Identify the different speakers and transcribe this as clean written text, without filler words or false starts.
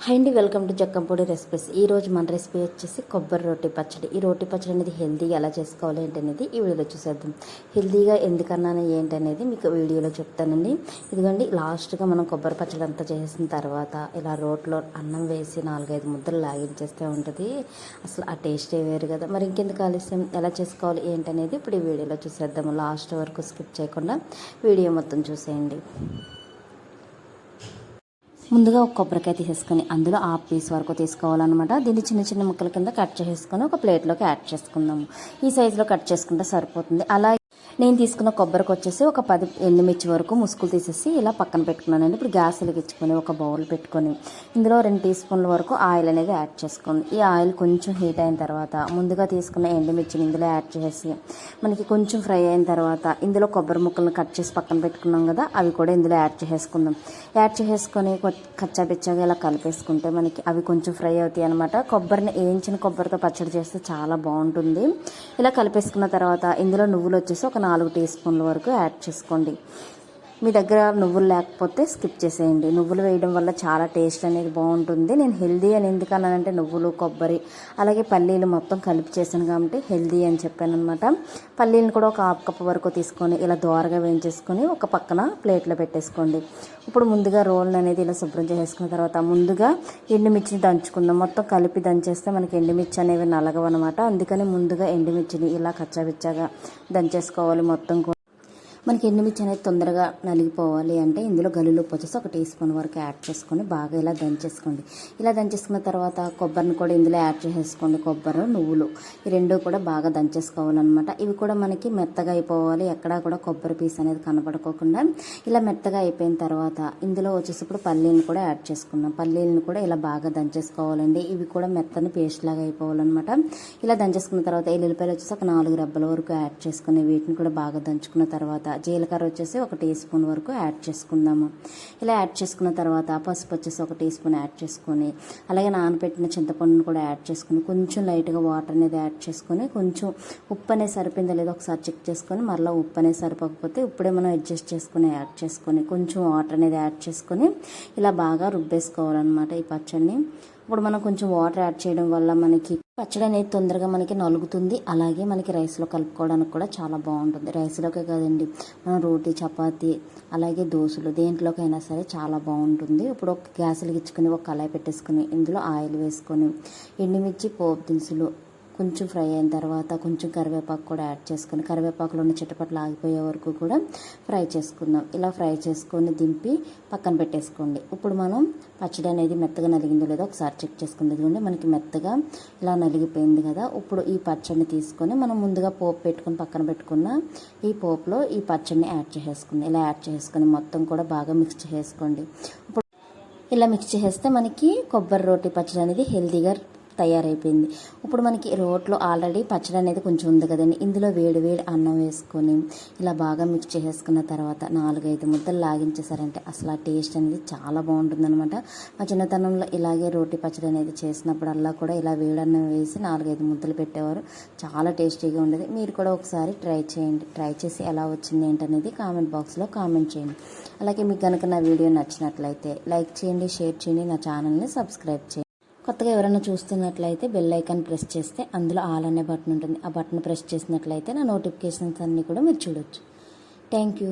Speaker 1: Hi అండి, welcome to Jakkampudi recipes. ఈరోజు మన రెసిపీ వచ్చేసి కొబ్బరి రోటి పచ్చడి. ఈ రోటి పచ్చడి అనేది హెల్తీగా ఎలా చేసుకోవాలి ఏంటనేది ఈ వీడియోలో చూసేద్దాం. హెల్తీగా ఎందుకన్నాను ఏంటనేది మీకు వీడియోలో చెప్తానండి. ఇదిగోండి, లాస్ట్గా మనం కొబ్బరి పచ్చడి అంతా చేసిన తర్వాత ఇలా రోట్లో అన్నం వేసి 4-5 ముద్దలు లాగించేస్తే ఉంటుంది. అసలు ఆ టేస్టే వేరు కదా. మరి ఇంకెందుకు ఆలస్యం, ఎలా చేసుకోవాలి ఏంటనేది ఇప్పుడు ఈ వీడియోలో చూసేద్దాము. లాస్ట్ వరకు స్కిప్ చేయకుండా వీడియో మొత్తం చూసేయండి. ముందుగా ఒక కొబ్బరికాయ తీసేసుకొని అందులో హాఫ్ పీస్ వరకు తీసుకోవాలన్నమాట. దీన్ని చిన్న చిన్న ముక్కల కింద కట్ చేసేసుకొని ఒక ప్లేట్లోకి యాడ్ చేసుకుందాము. ఈ సైజులో కట్ చేసుకుంటే సరిపోతుంది. అలా నేను తీసుకున్న కొబ్బరికి వచ్చేసి ఒక 10 ఎండుమిర్చి వరకు ముసుగులు తీసేసి ఇలా పక్కన పెట్టుకున్నానండి. ఇప్పుడు గ్యాస్ వెలిగించుకొని ఒక బౌల్ పెట్టుకొని ఇందులో 2 టీ స్పూన్ల వరకు ఆయిల్ అనేది యాడ్ చేసుకోండి. ఈ ఆయిల్ కొంచెం హీట్ అయిన తర్వాత ముందుగా తీసుకున్న ఎండుమిర్చిని ఇందులో యాడ్ చేసి మనకి కొంచెం ఫ్రై అయిన తర్వాత ఇందులో కొబ్బరి ముక్కలను కట్ చేసి పక్కన పెట్టుకున్నాం కదా, అవి కూడా ఇందులో యాడ్ చేసేసుకుందాం. యాడ్ చేసేసుకొని కచ్చాపిచ్చాగా ఇలా కలిపేసుకుంటే మనకి అవి కొంచెం ఫ్రై అవుతాయి అనమాట. కొబ్బరిని వేయించిన కొబ్బరితో పచ్చడి చేస్తే చాలా బాగుంటుంది. ఇలా కలిపేసుకున్న తర్వాత ఇందులో నువ్వులు వచ్చేసి ఒక 4 టీ స్పూన్ల వరకు యాడ్ చేసుకోండి. మీ దగ్గర నువ్వులు లేకపోతే స్కిప్ చేసేయండి. నువ్వులు వేయడం వల్ల చాలా టేస్ట్ అనేది బాగుంటుంది. నేను హెల్దీ అని ఎందుకన్నానంటే నువ్వులు, కొబ్బరి అలాగే పల్లీలు మొత్తం కలిపి చేశాను కాబట్టి హెల్దీ అని చెప్పాను అనమాట. పల్లీలను కూడా ఒక హాఫ్ కప్ వరకు తీసుకొని ఇలా దోరగా వేయించేసుకొని ఒక పక్కన ప్లేట్లో పెట్టేసుకోండి. ఇప్పుడు ముందుగా రోల్ని అనేది ఇలా శుభ్రం చేసేసుకున్న తర్వాత ముందుగా ఎండుమిర్చిని దంచుకుందాం. మొత్తం కలిపి దంచేస్తే మనకి ఎండుమిర్చి అనేవి నలగవన్నమాట. అందుకని ముందుగా ఎండుమిర్చిని ఇలా కచ్చాబిచ్చాగా దంచేసుకోవాలి. మొత్తం మనకి ఎండుమిర్చి అనేది తొందరగా నలిగిపోవాలి అంటే ఇందులో గల్లులుప్పు వచ్చేసి 1 టీ స్పూన్ వరకు యాడ్ చేసుకొని బాగా ఇలా దంచేసుకోండి. ఇలా దంచేసుకున్న తర్వాత కొబ్బరిని కూడా ఇందులో యాడ్ చేసేసుకోండి. కొబ్బరి, నువ్వులు ఈ రెండు కూడా బాగా దంచేసుకోవాలన్నమాట. ఇవి కూడా మనకి మెత్తగా అయిపోవాలి. ఎక్కడా కూడా కొబ్బరి పీస్ అనేది కనపడుకోకుండా ఇలా మెత్తగా అయిపోయిన తర్వాత ఇందులో వచ్చేసి ఇప్పుడు పల్లీలను కూడా యాడ్ చేసుకున్నాం. పల్లీలను కూడా ఇలా బాగా దంచేసుకోవాలండి. ఇవి కూడా మెత్తని పేస్ట్ లాగా అయిపోవాలన్నమాట. ఇలా దంచేసుకున్న తర్వాత ఎల్లుల్లిపాయలు వచ్చేసి ఒక 4 రెబ్బల వరకు యాడ్ చేసుకుని వీటిని కూడా బాగా దంచుకున్న తర్వాత జీలకర్ర వచ్చేసి 1 టీ స్పూన్ వరకు యాడ్ చేసుకుందాము. ఇలా యాడ్ చేసుకున్న తర్వాత పసుపు వచ్చేసి 1 టీ స్పూన్ యాడ్ చేసుకొని అలాగే నానబెట్టిన చింతపండును కూడా యాడ్ చేసుకుని కొంచెం లైట్గా వాటర్ అనేది యాడ్ చేసుకొని కొంచెం ఉప్పు అనేది సరిపోయిందో లేదో ఒకసారి చెక్ చేసుకొని మరలా ఉప్పు అనేది సరిపోకపోతే ఇప్పుడే మనం అడ్జస్ట్ చేసుకుని యాడ్ చేసుకొని కొంచెం వాటర్ అనేది యాడ్ చేసుకొని ఇలా బాగా రుబ్బేసుకోవాలన్నమాట ఈ పచ్చడిని. ఇప్పుడు మనం కొంచెం వాటర్ యాడ్ చేయడం వల్ల మనకి పచ్చడి అనేది తొందరగా మనకి నలుగుతుంది. అలాగే మనకి రైస్లో కలుపుకోవడానికి కూడా చాలా బాగుంటుంది. రైస్లోకే కాదండి, మనం రోటీ, చపాతీ అలాగే దోశలు దేంట్లోకైనా సరే చాలా బాగుంటుంది. ఇప్పుడు ఒక గ్యాస్ వెలిగించుకొని ఒక కళాయి పెట్టేసుకొని ఇందులో ఆయిల్ వేసుకొని ఎండుమిర్చి, పోపు దినుసులు కొంచెం ఫ్రై అయిన తర్వాత కొంచెం కరివేపాకు కూడా యాడ్ చేసుకొని కరివేపాకులో ఉన్న చిటపట్లు ఆగిపోయే వరకు కూడా ఫ్రై చేసుకుందాం. ఇలా ఫ్రై చేసుకొని దింపి పక్కన పెట్టేసుకోండి. ఇప్పుడు మనం పచ్చడి అనేది మెత్తగా నలిగిందో లేదో ఒకసారి చెక్ చేసుకుంది. ఇదిగోండి, మనకి మెత్తగా ఇలా నలిగిపోయింది కదా. ఇప్పుడు ఈ పచ్చడిని తీసుకొని మనం ముందుగా పోపు పెట్టుకొని పక్కన పెట్టుకున్న ఈ పోపులో ఈ పచ్చడిని యాడ్ చేసేసుకుంది. ఇలా యాడ్ చేసుకొని మొత్తం కూడా బాగా మిక్స్ చేసుకోండి. ఇప్పుడు ఇలా మిక్స్ చేస్తే మనకి కొబ్బరి రోటి పచ్చడి అనేది హెల్తీగా తయారైపోయింది. ఇప్పుడు మనకి రోట్లో ఆల్రెడీ పచ్చడి అనేది కొంచెం ఉంది కదండి. ఇందులో వేడి వేడి అన్నం వేసుకొని ఇలా బాగా మిక్స్ చేసేసుకున్న తర్వాత 4-5 ముద్దలు లాగించేసారంటే అసలు ఆ టేస్ట్ అనేది చాలా బాగుంటుంది అనమాట. మా చిన్నతనంలో ఇలాగే రోటి పచ్చడి అనేది చేసినప్పుడల్లా కూడా ఇలా వేడన్నం వేసి 4-5 ముద్దలు పెట్టేవారు. చాలా టేస్టీగా ఉండేది. మీరు కూడా ఒకసారి ట్రై చేయండి. ట్రై చేసి ఎలా వచ్చింది ఏంటనేది కామెంట్ బాక్స్లో కామెంట్ చేయండి. అలాగే మీకు కనుక నా వీడియో నచ్చినట్లయితే లైక్ చేయండి, షేర్ చేయండి, నా ఛానల్ని సబ్స్క్రైబ్ చేయండి. కొత్తగా ఎవరైనా చూస్తున్నట్లయితే బెల్ ఐకాన్ ప్రెస్ చేస్తే అందులో ఆల్ అనే బటన్ ఉంటుంది. ఆ బటన్ ప్రెస్ చేసినట్లయితే నా నోటిఫికేషన్స్ అన్నీ కూడా మీరు చూడొచ్చు. Thank you.